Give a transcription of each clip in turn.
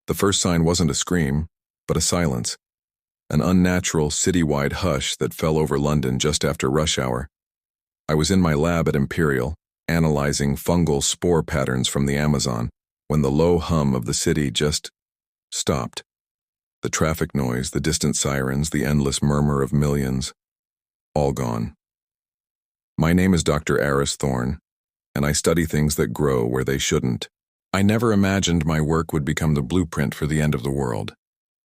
The first sign wasn't a scream, but a silence, an unnatural citywide hush that fell over London just after rush hour. I was in my lab at Imperial, analyzing fungal spore patterns from the Amazon, when the low hum of the city just stopped. The traffic noise, the distant sirens, the endless murmur of millions, all gone. My name is Dr. Aris Thorne, and I study things that grow where they shouldn't. I never imagined my work would become the blueprint for the end of the world.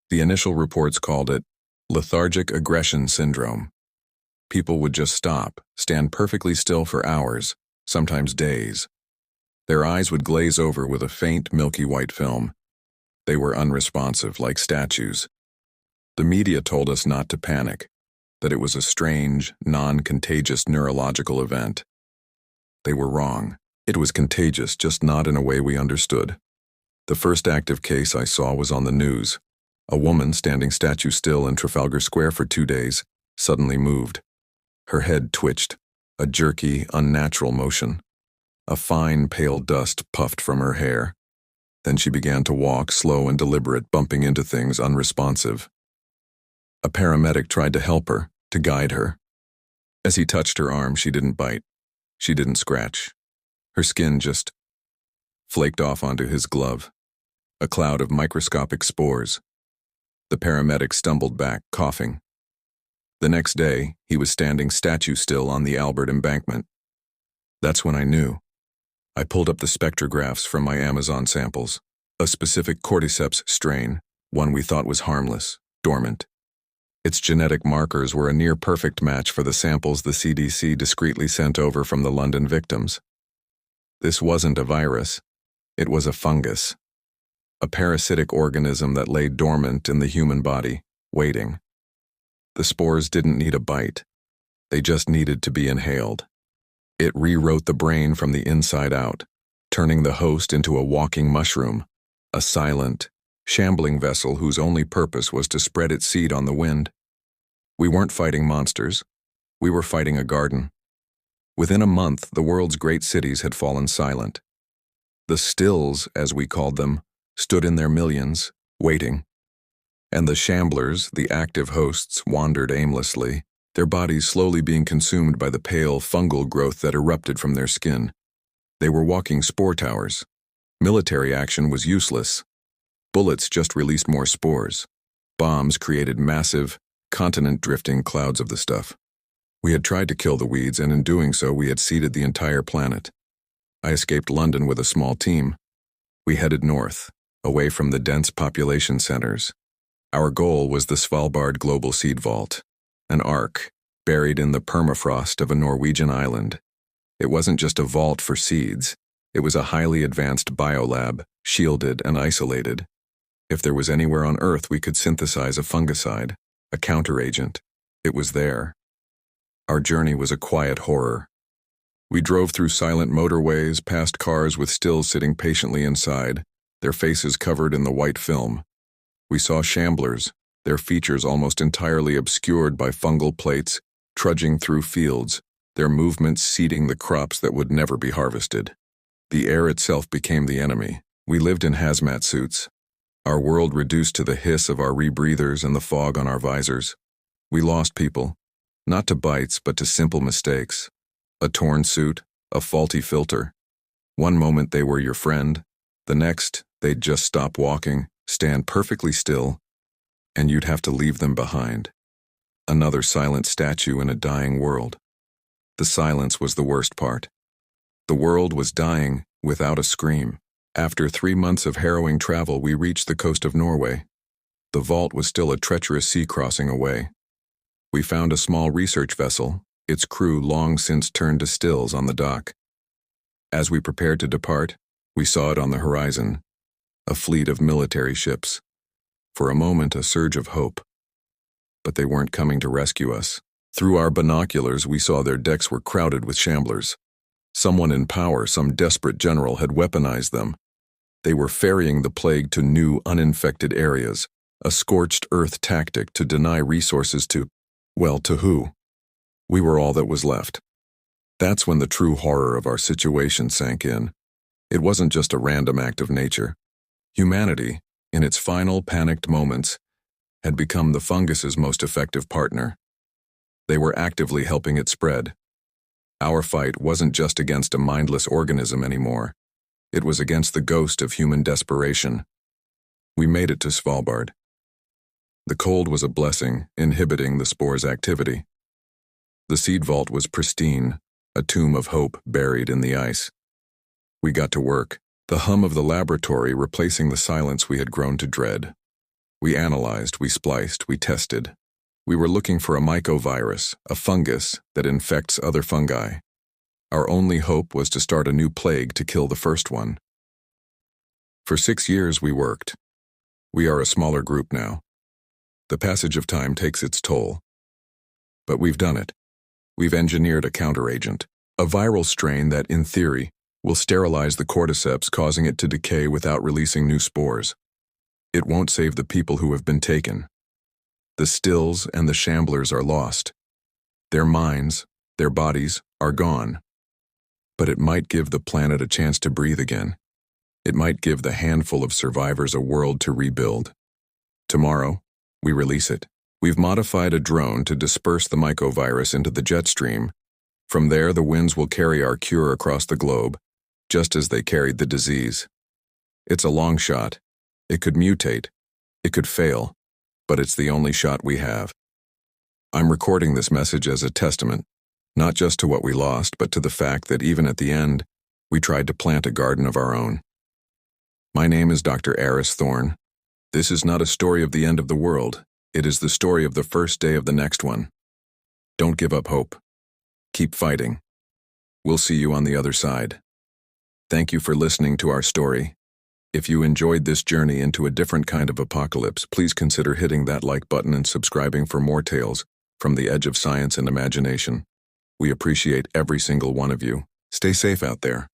The initial reports called it lethargic aggression syndrome. People would just stop, stand perfectly still for hours, sometimes days. Their eyes would glaze over with a faint, milky white film. They were unresponsive, like statues. The media told us not to panic, that it was a strange, non-contagious neurological event. They were wrong. It was contagious, just not in a way we understood. The first active case I saw was on the news. A woman standing statue still in Trafalgar Square for 2 days suddenly moved. Her head twitched, a jerky, unnatural motion. A fine, pale dust puffed from her hair. Then she began to walk, slow and deliberate, bumping into things, unresponsive. A paramedic tried to help her, to guide her. As he touched her arm, she didn't bite. She didn't scratch. Her skin just flaked off onto his glove. A cloud of microscopic spores. The paramedic stumbled back, coughing. The next day, he was standing statue still on the Albert Embankment. That's when I knew. I pulled up the spectrographs from my Amazon samples. A specific cordyceps strain, one we thought was harmless, dormant. Its genetic markers were a near-perfect match for the samples the CDC discreetly sent over from the London victims. This wasn't a virus. It was a fungus. A parasitic organism that lay dormant in the human body, waiting. The spores didn't need a bite. They just needed to be inhaled. It rewrote the brain from the inside out, turning the host into a walking mushroom, a silent, shambling vessel whose only purpose was to spread its seed on the wind. We weren't fighting monsters. We were fighting a garden. Within a month, the world's great cities had fallen silent. The stills, as we called them, stood in their millions, waiting. And the shamblers, the active hosts, wandered aimlessly, their bodies slowly being consumed by the pale fungal growth that erupted from their skin. They were walking spore towers. Military action was useless. Bullets just released more spores. Bombs created massive, continent-drifting clouds of the stuff. We had tried to kill the weeds, and in doing so, we had seeded the entire planet. I escaped London with a small team. We headed north, away from the dense population centers. Our goal was the Svalbard Global Seed Vault, an ark buried in the permafrost of a Norwegian island. It wasn't just a vault for seeds. It was a highly advanced biolab, shielded and isolated. If there was anywhere on Earth we could synthesize a fungicide, a counteragent, it was there. Our journey was a quiet horror. We drove through silent motorways, past cars with stills sitting patiently inside, their faces covered in the white film. We saw shamblers, their features almost entirely obscured by fungal plates, trudging through fields, their movements seeding the crops that would never be harvested. The air itself became the enemy. We lived in hazmat suits, our world reduced to the hiss of our rebreathers and the fog on our visors. We lost people, not to bites but to simple mistakes. A torn suit, a faulty filter. One moment they were your friend, the next they'd just stop walking, stand perfectly still, and you'd have to leave them behind. Another silent statue in a dying world. The silence was the worst part. The world was dying without a scream. After 3 months of harrowing travel, we reached the coast of Norway. The vault was still a treacherous sea crossing away. We found a small research vessel, its crew long since turned to stills on the dock. As we prepared to depart, we saw it on the horizon, a fleet of military ships. For a moment, a surge of hope. But they weren't coming to rescue us. Through our binoculars, we saw their decks were crowded with shamblers. Someone in power, some desperate general, had weaponized them. They were ferrying the plague to new, uninfected areas, a scorched earth tactic to deny resources to, well, to who? We were all that was left. That's when the true horror of our situation sank in. It wasn't just a random act of nature. Humanity, in its final panicked moments, had become the fungus's most effective partner. They were actively helping it spread. Our fight wasn't just against a mindless organism anymore. It was against the ghost of human desperation. We made it to Svalbard. The cold was a blessing, inhibiting the spore's activity. The seed vault was pristine, a tomb of hope buried in the ice. We got to work, the hum of the laboratory replacing the silence we had grown to dread. We analyzed, we spliced, we tested. We were looking for a mycovirus, a fungus that infects other fungi. Our only hope was to start a new plague to kill the first one. For 6 years we worked. We are a smaller group now. The passage of time takes its toll. But we've done it. We've engineered a counteragent, a viral strain that, in theory, will sterilize the cordyceps, causing it to decay without releasing new spores. It won't save the people who have been taken. The stills and the shamblers are lost. Their minds, their bodies, are gone. But it might give the planet a chance to breathe again. It might give the handful of survivors a world to rebuild. Tomorrow, we release it. We've modified a drone to disperse the mycovirus into the jet stream. From there, the winds will carry our cure across the globe, just as they carried the disease. It's a long shot. It could mutate. It could fail. But it's the only shot we have. I'm recording this message as a testament, not just to what we lost, but to the fact that even at the end, we tried to plant a garden of our own. My name is Dr. Aris Thorne. This is not a story of the end of the world. It is the story of the first day of the next one. Don't give up hope. Keep fighting. We'll see you on the other side. Thank you for listening to our story. If you enjoyed this journey into a different kind of apocalypse, please consider hitting that like button and subscribing for more tales from the edge of science and imagination. We appreciate every single one of you. Stay safe out there.